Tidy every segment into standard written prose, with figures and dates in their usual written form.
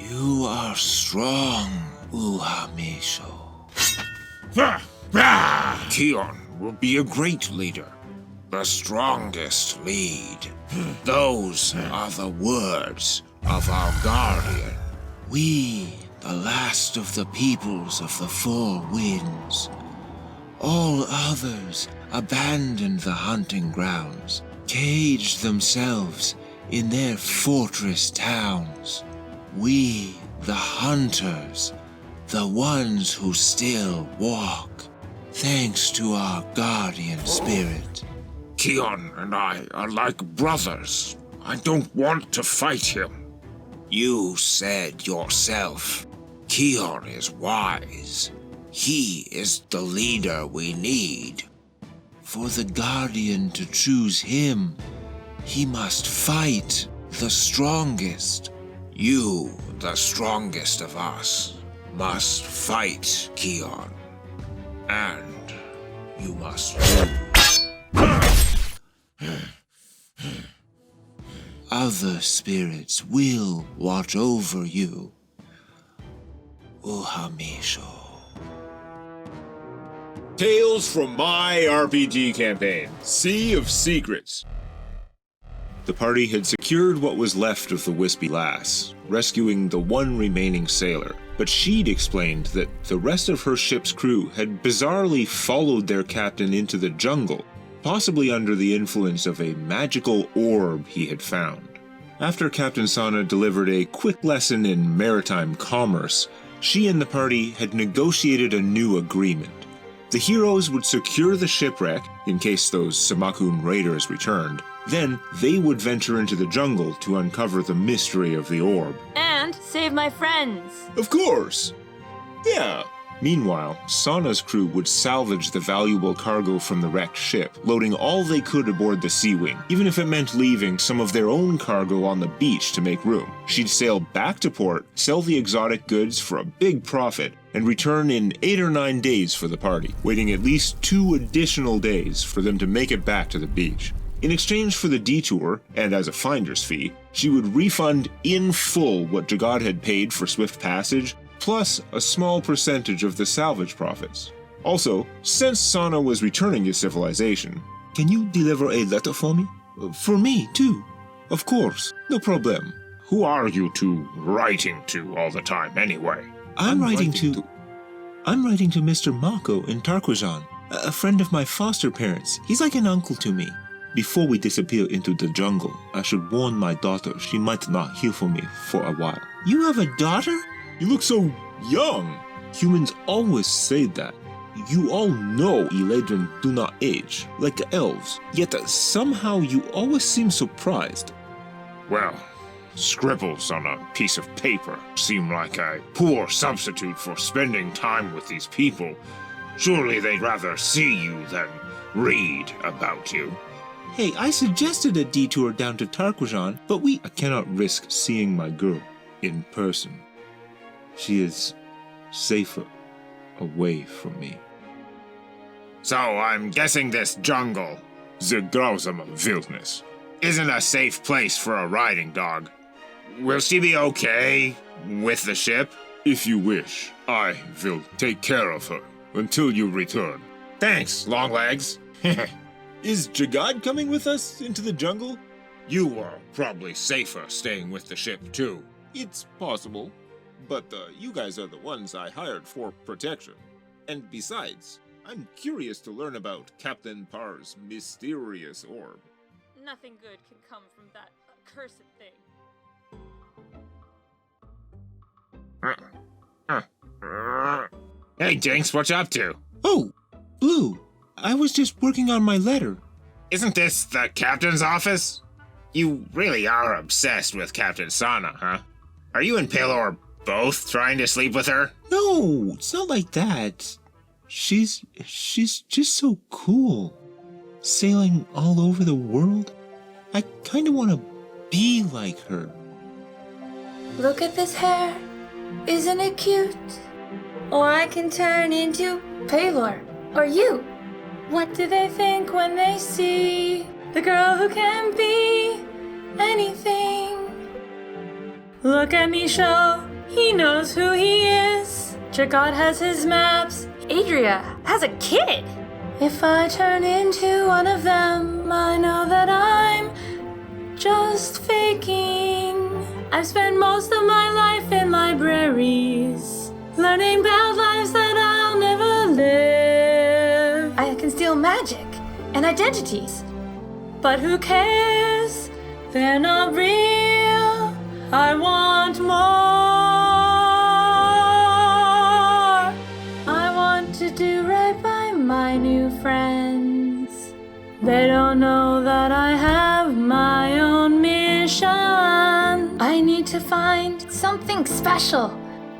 You are strong, Uhamisho. Keon will be a great leader. The strongest lead. Those are the words of our guardian. We, the last of the peoples of the four winds. All others abandoned the hunting grounds, caged themselves in their fortress towns. We, the hunters, the ones who still walk, thanks to our guardian spirit. Keon and I are like brothers. I don't want to fight him. You said yourself, Keon is wise. He is the leader we need. For the guardian to choose him, he must fight the strongest. You, the strongest of us, must fight Keon. And you must lose. Other spirits will watch over you, Uhamisho. Tales from my RPG campaign, Sea of Secrets. The party had secured what was left of the Wispy Lass, rescuing the one remaining sailor, but she'd explained that the rest of her ship's crew had bizarrely followed their captain into the jungle, possibly under the influence of a magical orb he had found. After Captain Sana delivered a quick lesson in maritime commerce, she and the party had negotiated a new agreement. The heroes would secure the shipwreck in case those Samakun raiders returned. Then they would venture into the jungle to uncover the mystery of the orb. And save my friends. Of course! Yeah. Meanwhile, Sana's crew would salvage the valuable cargo from the wrecked ship, loading all they could aboard the Sea Wing, even if it meant leaving some of their own cargo on the beach to make room. She'd sail back to port, sell the exotic goods for a big profit, and return in 8 or 9 days for the party, waiting at least 2 additional days for them to make it back to the beach. In exchange for the detour, and as a finder's fee, she would refund in full what Jagad had paid for swift passage, plus a small percentage of the salvage profits. Also, since Sana was returning to civilization, can you deliver a letter for me? For me, too. Of course, no problem. Who are you two writing to all the time, anyway? I'm writing to Mr. Mako in Tarkwajan, a friend of my foster parents. He's like an uncle to me. Before we disappear into the jungle, I should warn my daughter she might not hear from me for a while. You have a daughter? You look so young. Humans always say that. You all know Eladrin do not age, like the elves. Yet somehow you always seem surprised. Well, scribbles on a piece of paper seem like a poor substitute for spending time with these people. Surely they'd rather see you than read about you. Hey, I suggested a detour down to Tarkwajan, but I cannot risk seeing my girl in person. She is safer away from me. So I'm guessing this jungle, the grausame wilderness, isn't a safe place for a riding dog. Will she be okay with the ship? If you wish, I will take care of her until you return. Thanks, Longlegs. Is Jagad coming with us into the jungle? You are probably safer staying with the ship, too. It's possible, but you guys are the ones I hired for protection. And besides, I'm curious to learn about Captain Parr's mysterious orb. Nothing good can come from that accursed thing. Hey, Jinx, what you up to? Oh, Blue. I was just working on my letter. Isn't this the captain's office? You really are obsessed with Captain Sana, huh? Are you and Pelor both trying to sleep with her? No, it's not like that. She's just so cool. Sailing all over the world. I kind of want to be like her. Look at this hair. Isn't it cute? Or I can turn into Pelor. Or you. What do they think when they see the girl who can be anything? Look at me show He knows who he is. Chagod has his maps. Adria has a kid! If I turn into one of them, I know that I'm just faking. I've spent most of my life in libraries, learning about lives that I'll never live. I can steal magic and identities, but who cares? They're not real. I want more. I want to do right by my new friends. They don't know that I have my own mission. I need to find something special,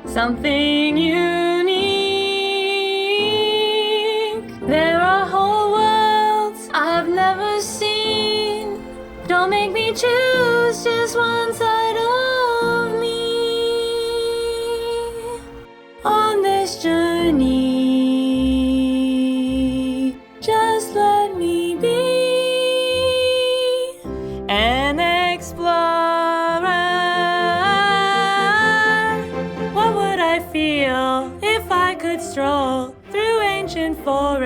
something unique. There are whole worlds I've never seen. Don't make me choose just one side of me on this journey. Just let me be an explorer. What would I feel if I could stroll through ancient forests?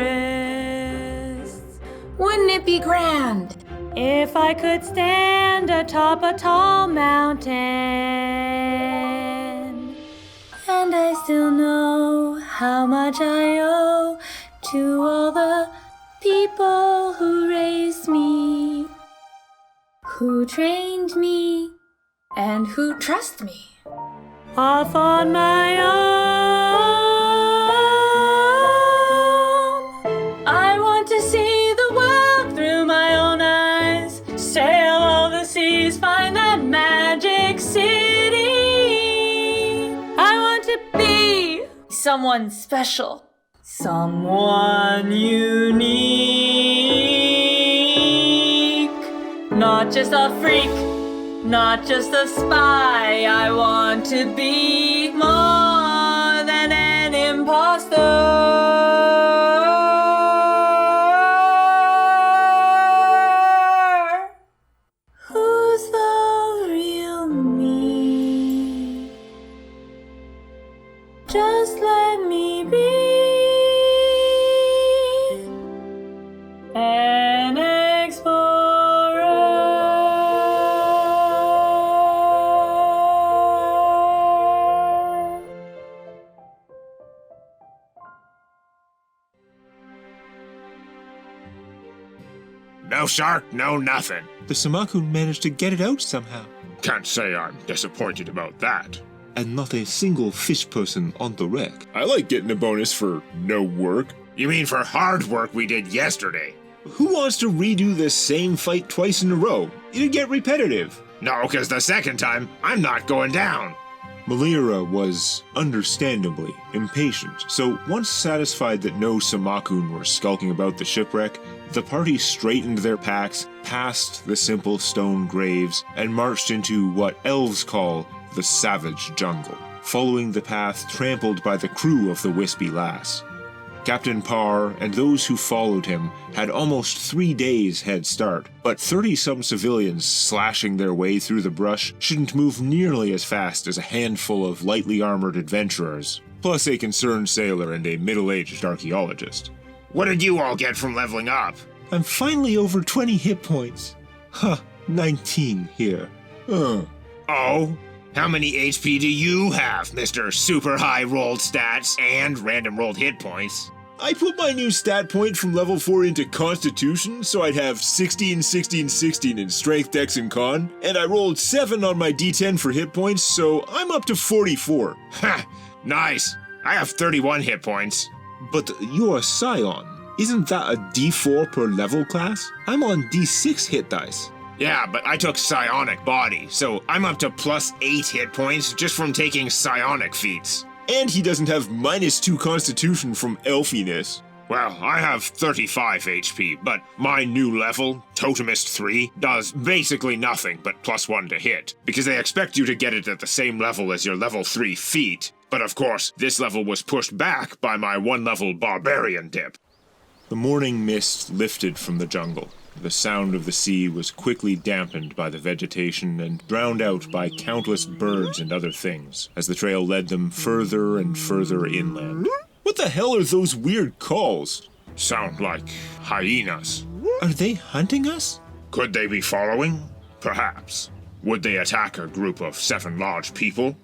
Wouldn't it be grand if I could stand atop a tall mountain? And I still know how much I owe to all the people who raised me, who trained me, and who trust me. Off on my own, I want to see the world through my own eyes, sail all the seas, find that magic city. I want to be someone special, someone unique. Not just a freak, not just a spy. I want to be more than an imposter. Who's the real me? Just let me be an explorer. No shark, no nothing. The Samakun managed to get it out somehow, Can't say I'm disappointed about that. and not a single fish person on the wreck. I like getting a bonus for no work. You mean for hard work we did yesterday? Who wants to redo the same fight twice in a row? It'd get repetitive. No, because the second time, I'm not going down. Malira was understandably impatient, so once satisfied that no Samakun were skulking about the shipwreck, the party straightened their packs, passed the simple stone graves, and marched into what elves call the savage jungle, following the path trampled by the crew of the Wispy Lass. Captain Parr and those who followed him had almost 3 days head start, but 30-some civilians slashing their way through the brush shouldn't move nearly as fast as a handful of lightly armored adventurers, plus a concerned sailor and a middle-aged archaeologist. What did you all get from leveling up? I'm finally over 20 hit points. 19 here. Oh? How many HP do you have, Mr. Super High Rolled Stats and Random Rolled Hit Points? I put my new stat point from level 4 into Constitution, so I'd have 16, 16, 16 in Strength, Dex, and Con, and I rolled 7 on my D10 for hit points, so I'm up to 44. Ha! Nice. I have 31 hit points. But you're a Scion. Isn't that a D4 per level class? I'm on D6 hit dice. Yeah, but I took Psionic Body, so I'm up to plus 8 hit points just from taking Psionic feats. And he doesn't have -2 Constitution from elfiness. Well, I have 35 HP, but my new level, Totemist 3, does basically nothing but +1 to hit, because they expect you to get it at the same level as your level 3 feat. But of course, this level was pushed back by my 1-level Barbarian dip. The morning mist lifted from the jungle. The sound of the sea was quickly dampened by the vegetation and drowned out by countless birds and other things as the trail led them further and further inland. What the hell are those weird calls? Sound like hyenas. Are they hunting us? Could they be following? Perhaps. Would they attack a group of 7 large people?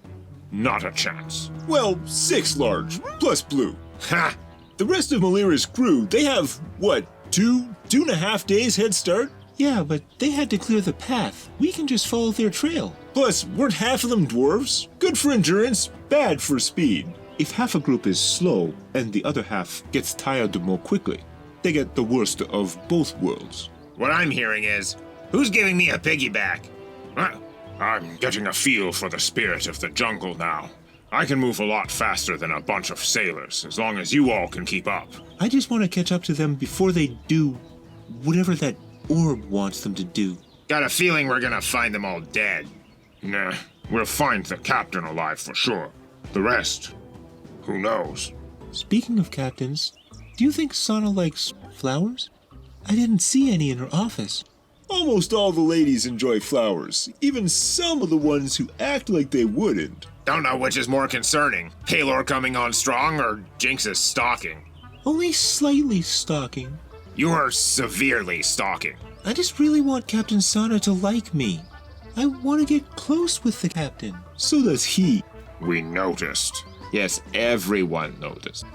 Not a chance. Well, 6 large, plus Blue. Ha! The rest of Malira's crew, they have, what, 2.5 days head start? Yeah, but they had to clear the path. We can just follow their trail. Plus, weren't half of them dwarves? Good for endurance, bad for speed. If half a group is slow and the other half gets tired more quickly, they get the worst of both worlds. What I'm hearing is, who's giving me a piggyback? I'm getting a feel for the spirit of the jungle now. I can move a lot faster than a bunch of sailors, as long as you all can keep up. I just want to catch up to them before they do whatever that orb wants them to do. Got a feeling we're gonna find them all dead. Nah, we'll find the captain alive for sure. The rest, who knows? Speaking of captains, do you think Sana likes flowers? I didn't see any in her office. Almost all the ladies enjoy flowers, even some of the ones who act like they wouldn't. Don't know which is more concerning, Pelor coming on strong or Jinx's stalking. Only slightly stalking. You are severely stalking. I just really want Captain Sana to like me. I want to get close with the captain. So does he. We noticed. Yes, everyone noticed.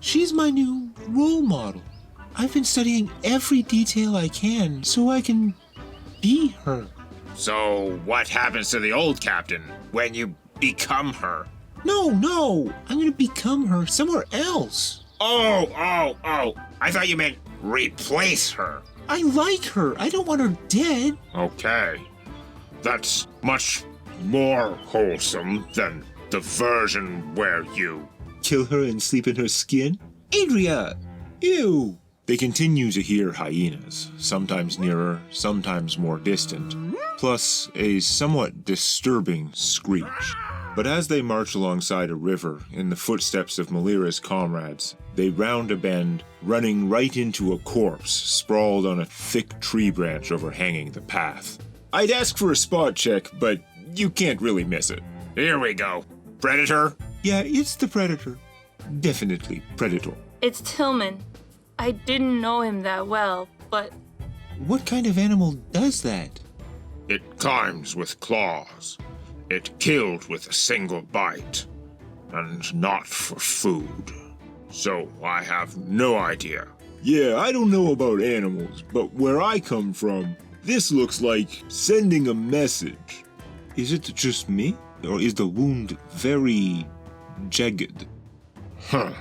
She's my new role model. I've been studying every detail I can so I can be her. So what happens to the old captain when you become her? No, I'm gonna become her somewhere else. Oh, I thought you meant replace her. I like her. I don't want her dead. Okay. That's much more wholesome than the version where you... Kill her and sleep in her skin? Adria! Ew! They continue to hear hyenas, sometimes nearer, sometimes more distant, plus a somewhat disturbing screech. But as they march alongside a river in the footsteps of Malira's comrades, they round a bend, running right into a corpse sprawled on a thick tree branch overhanging the path. I'd ask for a spot check, but you can't really miss it. Here we go. Predator? Yeah, it's the Predator. Definitely Predator. It's Tillman. I didn't know him that well, but... What kind of animal does that? It climbs with claws. It killed with a single bite. And not for food. So I have no idea. Yeah, I don't know about animals, but where I come from, this looks like sending a message. Is it just me? Or is the wound very jagged? Huh.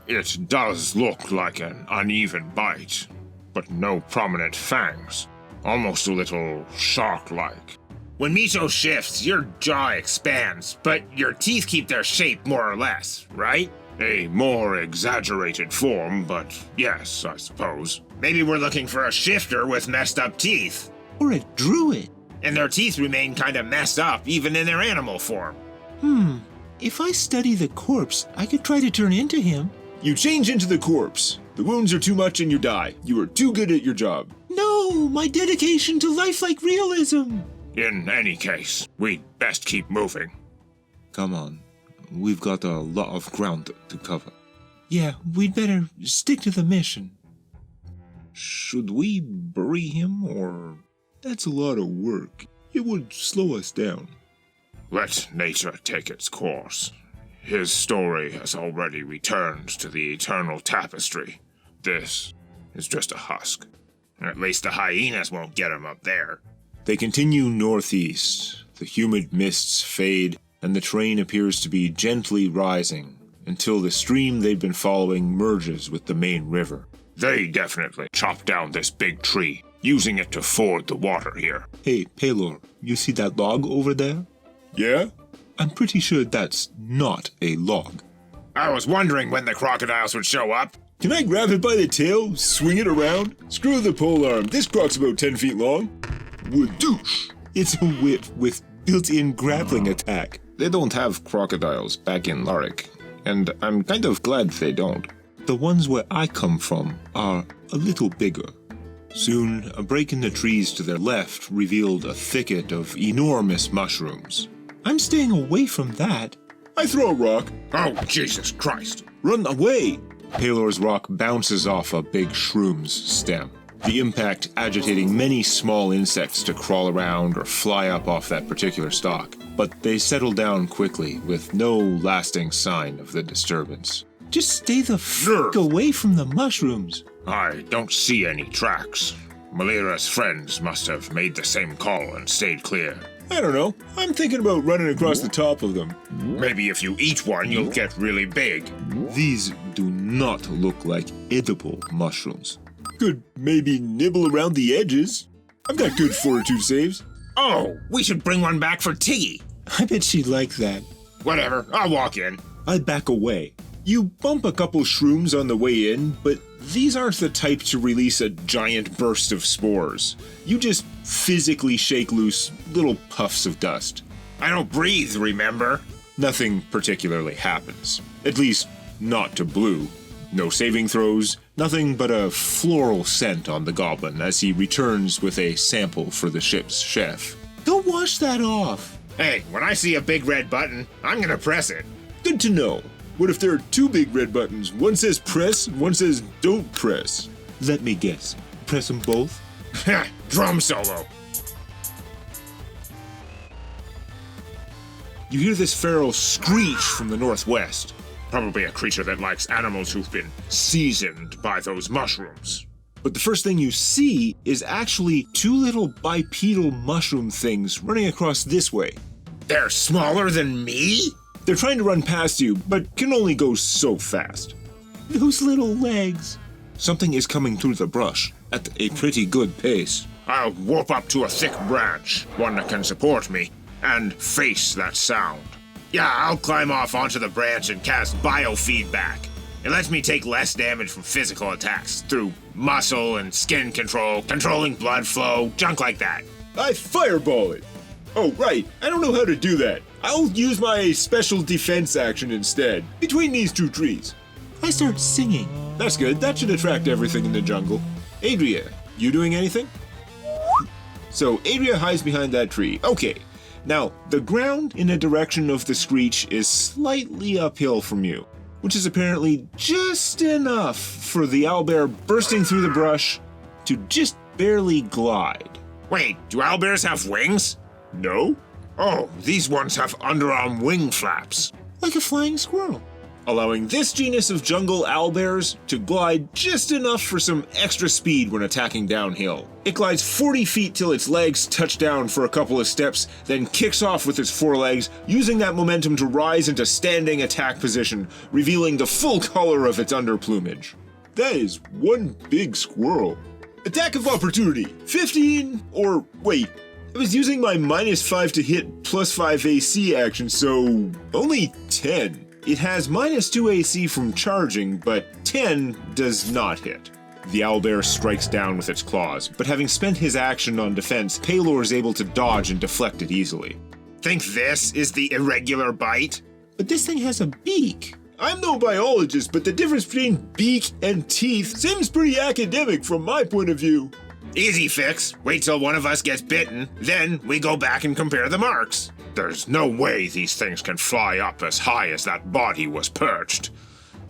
It does look like an uneven bite, but no prominent fangs. Almost a little shark-like. When Mito shifts, your jaw expands, but your teeth keep their shape more or less, right? A more exaggerated form, but yes, I suppose. Maybe we're looking for a shifter with messed up teeth. Or a druid. And their teeth remain kind of messed up, even in their animal form. If I study the corpse, I could try to turn into him. You change into the corpse. The wounds are too much and you die. You are too good at your job. No, my dedication to lifelike realism. In any case, we'd best keep moving. Come on. We've got a lot of ground to cover. Yeah, we'd better stick to the mission. Should we bury him, or... That's a lot of work. It would slow us down. Let nature take its course. His story has already returned to the eternal tapestry. This is just a husk. At least the hyenas won't get him up there. They continue northeast. The humid mists fade, and the terrain appears to be gently rising until the stream they've been following merges with the main river. They definitely chopped down this big tree, using it to ford the water here. Hey, Pelor, you see that log over there? Yeah? I'm pretty sure that's not a log. I was wondering when the crocodiles would show up. Can I grab it by the tail, swing it around? Screw the polearm, this croc's about 10 feet long. Wadoosh! It's a whip with built-in grappling attack. They don't have crocodiles back in Larik, and I'm kind of glad they don't. The ones where I come from are a little bigger. Soon, a break in the trees to their left revealed a thicket of enormous mushrooms. I'm staying away from that. I throw a rock. Oh, Jesus Christ. Run away! Pelor's rock bounces off a big shroom's stem, the impact agitating many small insects to crawl around or fly up off that particular stalk. But they settle down quickly, with no lasting sign of the disturbance. Just stay the f*** away from the mushrooms. I don't see any tracks. Malira's friends must have made the same call and stayed clear. I don't know. I'm thinking about running across the top of them. Maybe if you eat one, you'll get really big. These do not look like edible mushrooms. Could maybe nibble around the edges. I've got good fortitude saves. Oh, we should bring one back for Tiggy. I bet she'd like that. Whatever, I'll walk in. I back away. You bump a couple shrooms on the way in, but these aren't the type to release a giant burst of spores. You just physically shake loose little puffs of dust. I don't breathe, remember? Nothing particularly happens. At least, not to Blue. No saving throws, nothing but a floral scent on the goblin as he returns with a sample for the ship's chef. Go wash that off. Hey, when I see a big red button, I'm gonna press it. Good to know. What if there are two big red buttons? One says press, one says don't press. Let me guess. Press them both? Ha! Drum solo. You hear this feral screech from the northwest. Probably a creature that likes animals who've been seasoned by those mushrooms. But the first thing you see is actually two little bipedal mushroom things running across this way. They're smaller than me? They're trying to run past you, but can only go so fast. Those little legs. Something is coming through the brush at a pretty good pace. I'll whoop up to a thick branch, one that can support me, and face that sound. Yeah, I'll climb off onto the branch and cast biofeedback. It lets me take less damage from physical attacks through muscle and skin control, controlling blood flow, junk like that. I fireball it. Oh, right. I don't know how to do that. I'll use my special defense action instead, between these two trees. I start singing. That's good. That should attract everything in the jungle. Adria, you doing anything? So, Adria hides behind that tree. Okay. Now, the ground in the direction of the screech is slightly uphill from you, which is apparently just enough for the owlbear bursting through the brush to just barely glide. Wait, do owlbears have wings? No? Oh, these ones have underarm wing flaps. Like a flying squirrel, allowing this genus of jungle owlbears to glide just enough for some extra speed when attacking downhill. It glides 40 feet till its legs touch down for a couple of steps, then kicks off with its forelegs, using that momentum to rise into standing attack position, revealing the full color of its underplumage. That is one big squirrel. Attack of opportunity, 15, or wait, I was using my -5 to hit +5 AC action, so only 10. It has -2 AC from charging, but 10 does not hit. The owlbear strikes down with its claws, but having spent his action on defense, Pelor is able to dodge and deflect it easily. Think this is the irregular bite? But this thing has a beak. I'm no biologist, but the difference between beak and teeth seems pretty academic from my point of view. Easy fix. Wait till one of us gets bitten, then we go back and compare the marks. There's no way these things can fly up as high as that body was perched.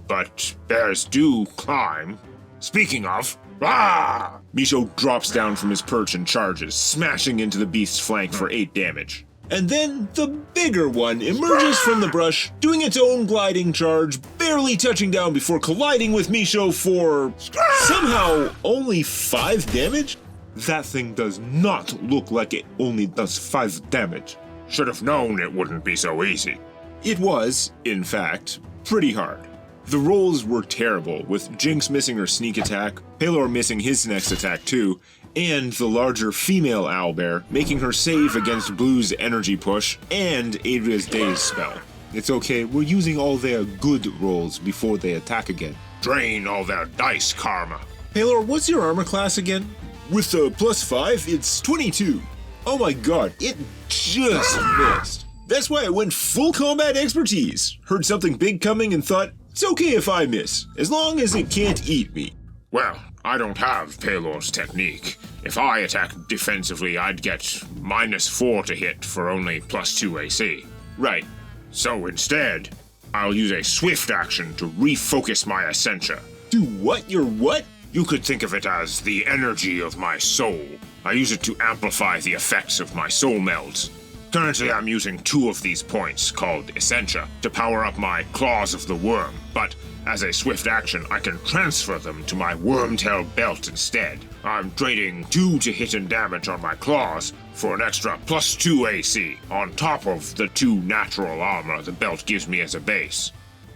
But bears do climb. Speaking of, ah! Misho drops down from his perch and charges, smashing into the beast's flank for 8 damage. And then the bigger one emerges from the brush, doing its own gliding charge, barely touching down before colliding with Misho for somehow only 5 damage? That thing does not look like it only does 5 damage. Should have known it wouldn't be so easy. It was, in fact, pretty hard. The rolls were terrible, with Jinx missing her sneak attack, Pelor missing his next attack too, and the larger female owlbear making her save against Blue's energy push and Adria's daze spell. It's okay, we're using all their good rolls before they attack again. Drain all their dice karma. Pelor, what's your armor class again? With the +5, it's 22. Oh my god, it just missed. That's why I went full combat expertise. Heard something big coming and thought, it's okay if I miss, as long as it can't eat me. Well, I don't have Pelor's technique. If I attack defensively, I'd get -4 to hit for only +2 AC. Right. So instead, I'll use a swift action to refocus my Essentia. Do what? Your what? You could think of it as the energy of my soul. I use it to amplify the effects of my soul melds. Currently, I'm using 2 of these points, called Essentia, to power up my Claws of the Worm, but as a swift action, I can transfer them to my Wormtail belt instead. I'm trading 2 to hit and damage on my claws for an extra +2 AC, on top of the 2 natural armor the belt gives me as a base.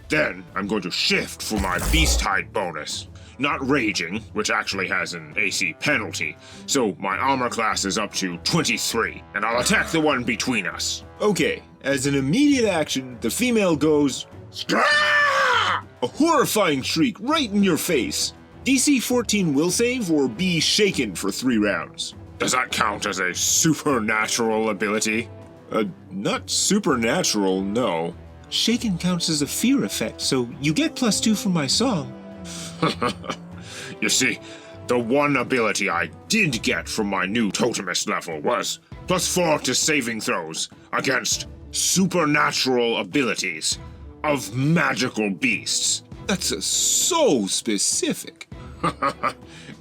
Then, I'm going to shift for my Beast Hide bonus. Not Raging, which actually has an AC penalty, so my armor class is up to 23, and I'll attack the one between us. Okay, as an immediate action, the female goes... Scrah! A horrifying shriek right in your face. DC 14 will save or be shaken for 3 rounds. Does that count as a supernatural ability? Not supernatural, no. Shaken counts as a fear effect, so you get +2 from my song. You see, the one ability I did get from my new totemist level was +4 to saving throws against supernatural abilities of magical beasts. That's so specific.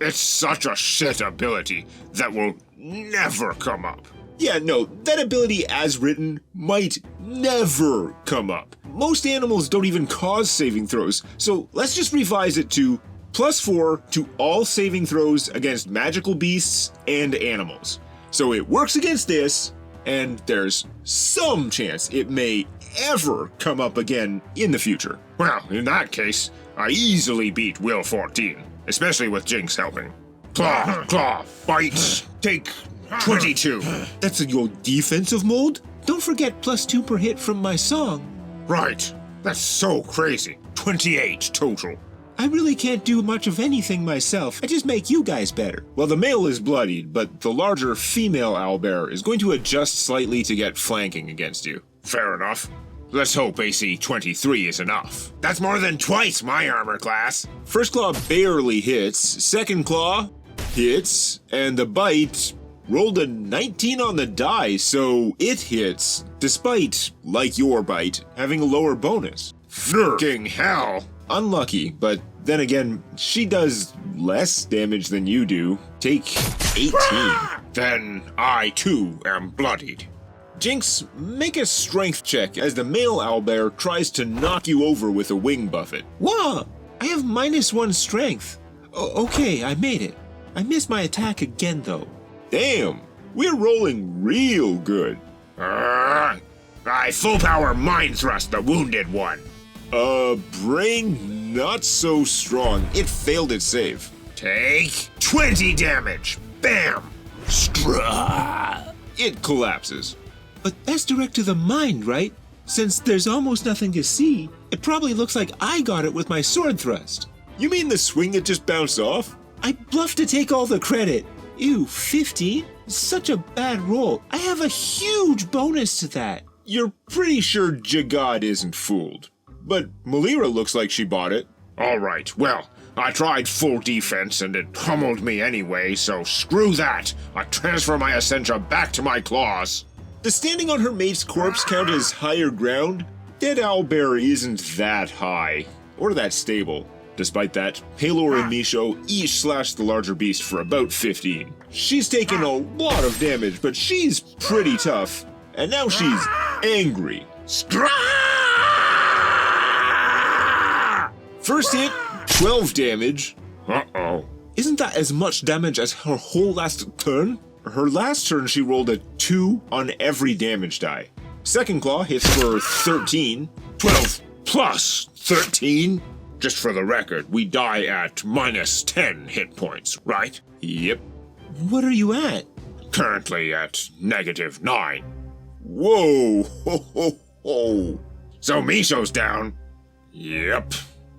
It's such a shit ability that will never come up. Yeah, no, that ability as written might never come up. Most animals don't even cause saving throws, so let's just revise it to +4 to all saving throws against magical beasts and animals. So it works against this, and there's some chance it may ever come up again in the future. Well, in that case, I easily beat Will 14, especially with Jinx helping. Claw, bite, take 22. That's your defensive mode? Don't forget +2 per hit from my song. Right, that's so crazy. 28 total. I really can't do much of anything myself. I just make you guys better. Well, the male is bloodied, but the larger female owlbear is going to adjust slightly to get flanking against you. Fair enough. Let's hope AC 23 is enough. That's more than twice my armor class. First claw barely hits, second claw hits, and the bite rolled a 19 on the die, so it hits, despite, like your bite, having a lower bonus. Fucking hell. Unlucky, but then again, she does less damage than you do. Take 18. Then I too am bloodied. Jinx, make a strength check as the male owlbear tries to knock you over with a wing buffet. Whoa! I have -1 strength. Okay, I made it. I missed my attack again, though. Damn, we're rolling real good. I full power mind thrust the wounded one. Brain not so strong. It failed its save. Take 20 damage. Bam! Strah! It collapses. But that's direct to the mind, right? Since there's almost nothing to see, it probably looks like I got it with my sword thrust. You mean the swing it just bounced off? I bluffed to take all the credit. Ew, 15? Such a bad roll. I have a huge bonus to that. You're pretty sure Jagad isn't fooled. But Malira looks like she bought it. Alright, well, I tried full defense and it pummeled me anyway, so screw that. I transfer my Essentia back to my claws. Does standing on her mate's corpse count as higher ground? Dead owlbear isn't that high, or that stable. Despite that, Pelor and Misho each slashed the larger beast for about 15. She's taken a lot of damage, but she's pretty tough. And now she's angry. First hit, 12 damage. Uh-oh. Isn't that as much damage as her whole last turn? Her last turn she rolled a 2 on every damage die. Second claw hits for 13. 12 plus 13? Just for the record, we die at -10 hit points, right? Yep. What are you at? Currently at -9. Whoa! Ho ho ho! So Misho's down. Yep.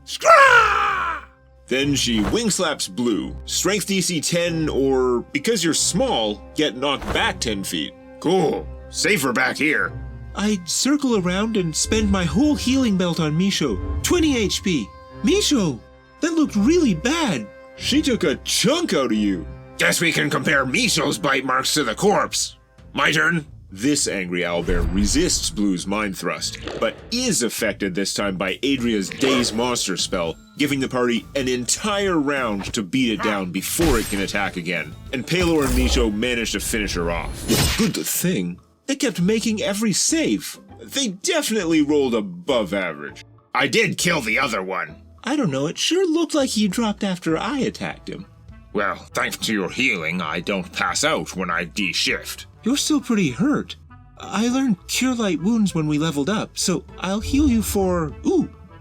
Scrah! Then she wing slaps Blue. Strength DC 10, or because you're small, get knocked back 10 feet. Cool. Safer back here. I circle around and spend my whole healing belt on Misho. 20 HP. Misho! That looked really bad. She took a chunk out of you. Guess we can compare Misho's bite marks to the corpse. My turn. This angry owlbear resists Blue's mind thrust, but is affected this time by Adria's Daze Monster spell, giving the party an entire round to beat it down before it can attack again. And Pelor and Misho managed to finish her off. Good thing, they kept making every save. They definitely rolled above average. I did kill the other one. I don't know, it sure looked like he dropped after I attacked him. Well, thanks to your healing, I don't pass out when I de-shift. You're still pretty hurt. I learned Cure Light Wounds when we leveled up, so I'll heal you for,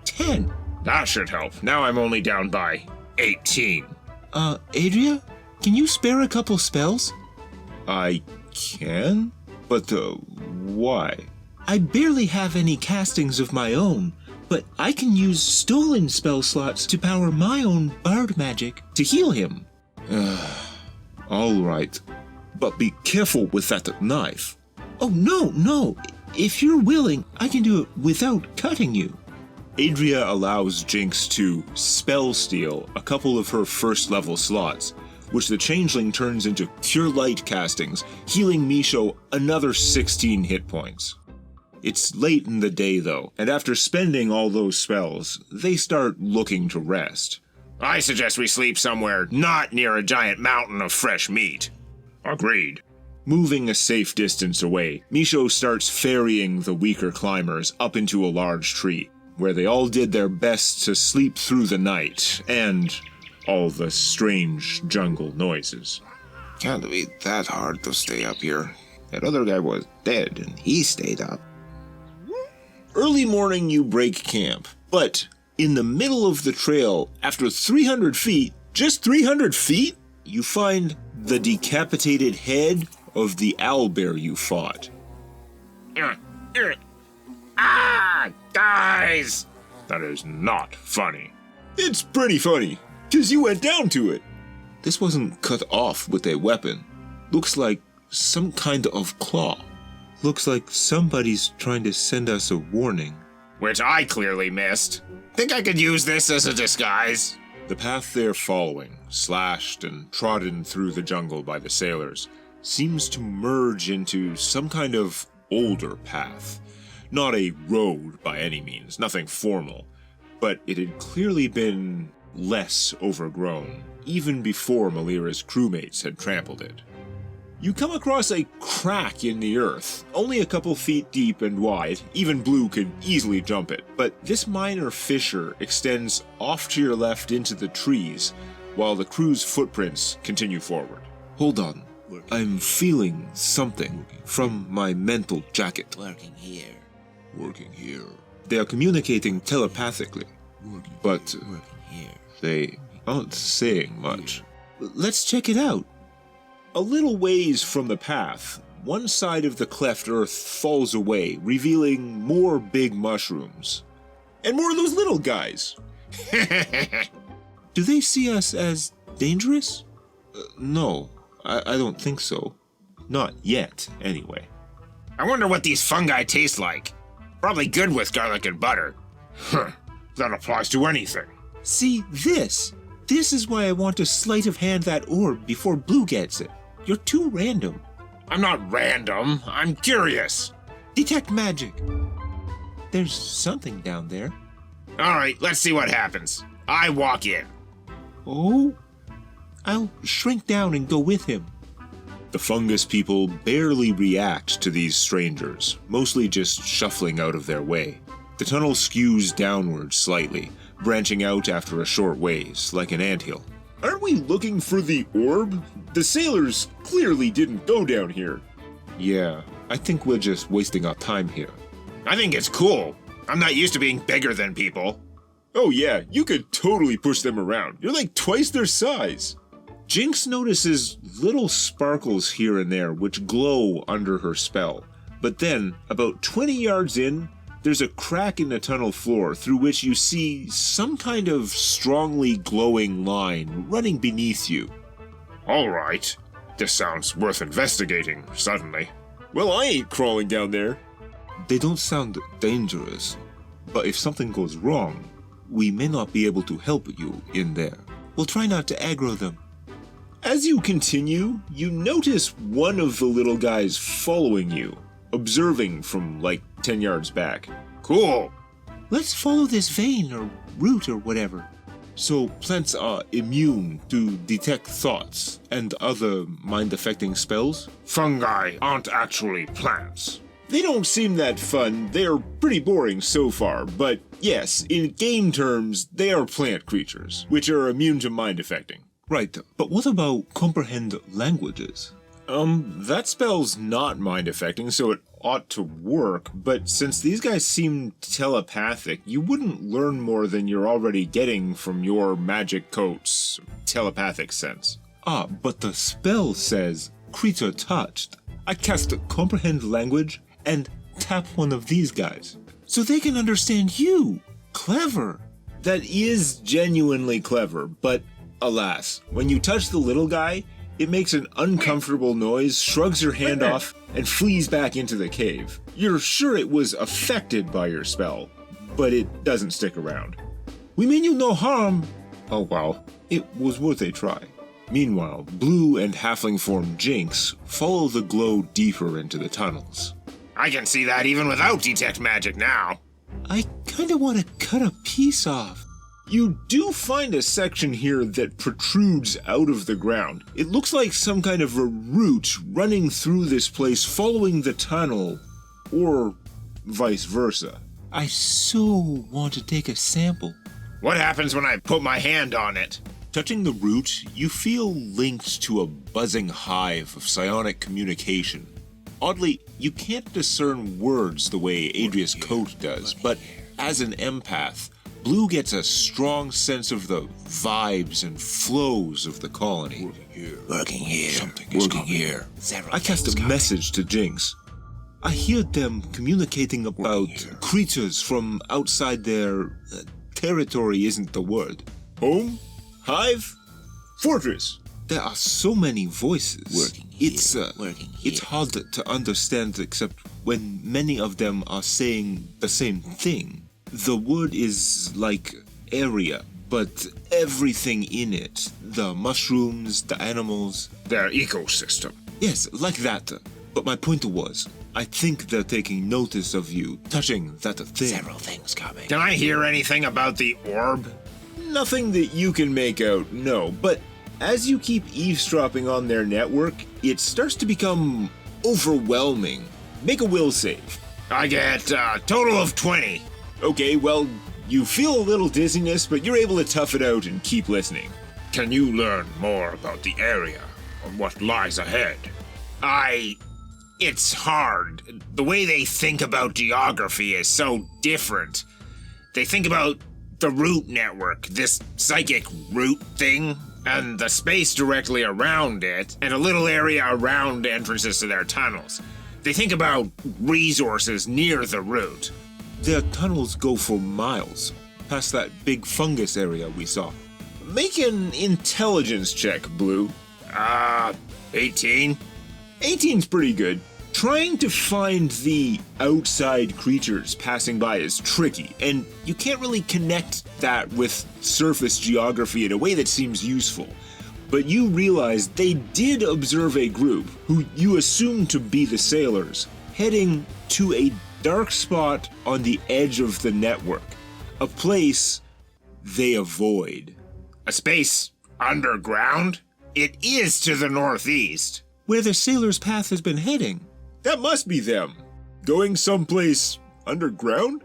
10. That should help. Now I'm only down by 18. Adria? Can you spare a couple spells? I can? But, why? I barely have any castings of my own, but I can use stolen spell slots to power my own bard magic to heal him. Alright. But be careful with that knife. Oh, no. If you're willing, I can do it without cutting you. Adria allows Jinx to spell steal a couple of her first level slots, which the changeling turns into Cure Light castings, healing Misho another 16 hit points. It's late in the day though, and after spending all those spells, they start looking to rest. I suggest we sleep somewhere not near a giant mountain of fresh meat. Agreed. Moving a safe distance away, Misho starts ferrying the weaker climbers up into a large tree, where they all did their best to sleep through the night, and all the strange jungle noises. Can't be that hard to stay up here. That other guy was dead, and he stayed up. Early morning you break camp, but in the middle of the trail, after 300 feet, just 300 feet, you find the decapitated head of the owlbear you fought. Guys! That is not funny. It's pretty funny, 'cause you went down to it. This wasn't cut off with a weapon. Looks like some kind of claw. Looks like somebody's trying to send us a warning. Which I clearly missed. Think I could use this as a disguise? The path they're following, slashed and trodden through the jungle by the sailors, seems to merge into some kind of older path. Not a road by any means, nothing formal, but it had clearly been less overgrown, even before Malira's crewmates had trampled it. You come across a crack in the earth, only a couple feet deep and wide, even Blue could easily jump it, but this minor fissure extends off to your left into the trees, while the crew's footprints continue forward. Hold on. I'm feeling something from my mental jacket. Working here. They are communicating telepathically, but they aren't saying much. Let's check it out. A little ways from the path, one side of the cleft earth falls away, revealing more big mushrooms. And more of those little guys. Do they see us as dangerous? No, I don't think so. Not yet, anyway. I wonder what these fungi taste like. Probably good with garlic and butter. That applies to anything. See, this is why I want to sleight of hand that orb before Blue gets it. You're too random. I'm not random. I'm curious. Detect magic. There's something down there. All right, let's see what happens. I walk in. Oh? I'll shrink down and go with him. The fungus people barely react to these strangers, mostly just shuffling out of their way. The tunnel skews downward slightly, branching out after a short ways, like an anthill. Aren't we looking for the orb? The sailors clearly didn't go down here. Yeah, I think we're just wasting our time here. I think it's cool. I'm not used to being bigger than people. Oh yeah, you could totally push them around. You're like twice their size. Jinx notices little sparkles here and there which glow under her spell. But then, about 20 yards in, there's a crack in the tunnel floor through which you see some kind of strongly glowing line running beneath you. All right. This sounds worth investigating, suddenly. Well, I ain't crawling down there. They don't sound dangerous, but if something goes wrong, we may not be able to help you in there. We'll try not to aggro them. As you continue, you notice one of the little guys following you, observing from like 10 yards back. Cool. Let's follow this vein or root or whatever. So plants are immune to detect thoughts and other mind-affecting spells? Fungi aren't actually plants. They don't seem that fun. They're pretty boring so far, but yes, in game terms, they are plant creatures, which are immune to mind-affecting. Right, but what about comprehend languages? That spell's not mind-affecting, so it ought to work, but since these guys seem telepathic, you wouldn't learn more than you're already getting from your magic coat's telepathic sense. Ah, but the spell says creature touched. I cast a comprehend language and tap one of these guys, so they can understand you. Clever. That is genuinely clever, but alas, when you touch the little guy, it makes an uncomfortable noise, shrugs your hand off, and flees back into the cave. You're sure it was affected by your spell, but it doesn't stick around. We mean you no harm. Oh wow, it was worth a try. Meanwhile, Blue and halfling form Jinx follow the glow deeper into the tunnels. I can see that even without detect magic now. I kinda wanna cut a piece off. You do find a section here that protrudes out of the ground. It looks like some kind of a route running through this place following the tunnel, or vice versa. I so want to take a sample. What happens when I put my hand on it? Touching the root, you feel linked to a buzzing hive of psionic communication. Oddly, you can't discern words the way Adria's coat does, but as an empath, Blue gets a strong sense of the vibes and flows of the colony. Working here. Something is Working coming. here. I cast a message to Jinx. I hear them communicating about creatures from outside their territory isn't the word. Home? Hive? Fortress? There are so many voices. Working here, working here. It's hard to understand except when many of them are saying the same thing. The word is like area, but everything in it, the mushrooms, the animals. Their ecosystem. Yes, like that. But my point was, I think they're taking notice of you touching that thing. Several things coming. Can I hear anything about the orb? Nothing that you can make out, no, but as you keep eavesdropping on their network, it starts to become overwhelming. Make a will save. I get a total of 20. Okay, well, you feel a little dizziness, but you're able to tough it out and keep listening. Can you learn more about the area or what lies ahead? It's hard. The way they think about geography is so different. They think about the root network, this psychic root thing, and the space directly around it, and a little area around entrances to their tunnels. They think about resources near the root. Their tunnels go for miles, past that big fungus area we saw. Make an intelligence check, Blue. 18? 18's pretty good. Trying to find the outside creatures passing by is tricky, and you can't really connect that with surface geography in a way that seems useful. But you realize they did observe a group, who you assume to be the sailors, heading to a dark spot on the edge of the network. A place they avoid. A space underground? It is to the northeast. Where the sailor's path has been heading. That must be them. Going someplace underground?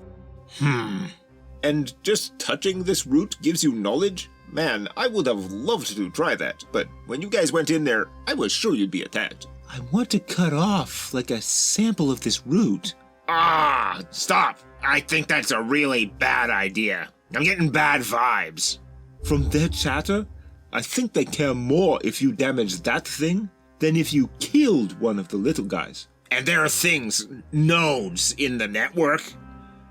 And just touching this root gives you knowledge? Man, I would have loved to try that, but when you guys went in there, I was sure you'd be attacked. I want to cut off like a sample of this root. Stop. I think that's a really bad idea. I'm getting bad vibes. From their chatter, I think they care more if you damage that thing than if you killed one of the little guys. And there are things, nodes in the network.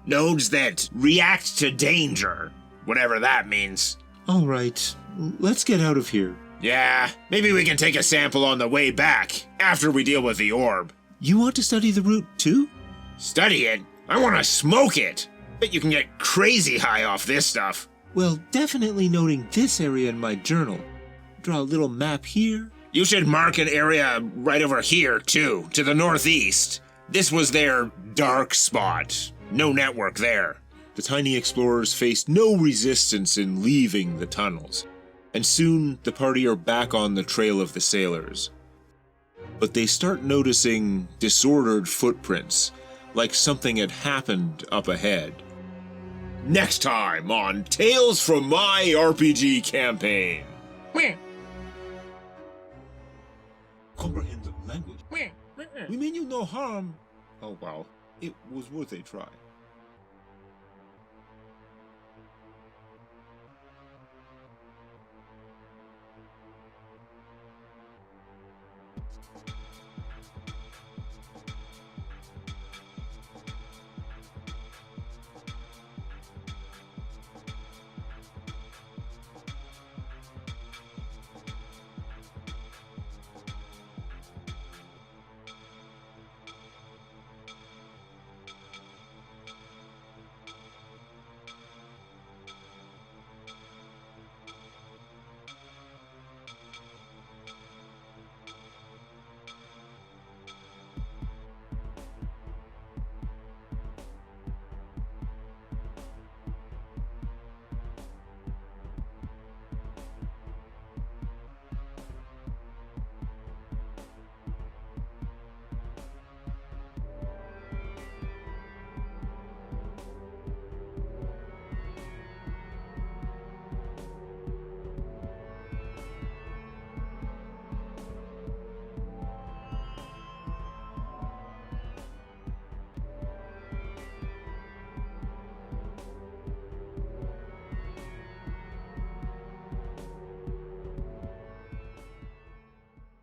Nodes that react to danger, whatever that means. All right, let's get out of here. Yeah, maybe we can take a sample on the way back, after we deal with the orb. You want to study the root too? Study it? I want to smoke it. Bet you can get crazy high off this stuff. Well, definitely noting this area in my journal. Draw a little map here. You should mark an area right over here, too, to the northeast. This was their dark spot. No network there. The tiny explorers faced no resistance in leaving the tunnels, and soon the party are back on the trail of the sailors. But they start noticing disordered footprints, like something had happened up ahead. Next time on Tales from My RPG Campaign. Comprehend the language. We mean you no harm. Oh well, it was worth a try.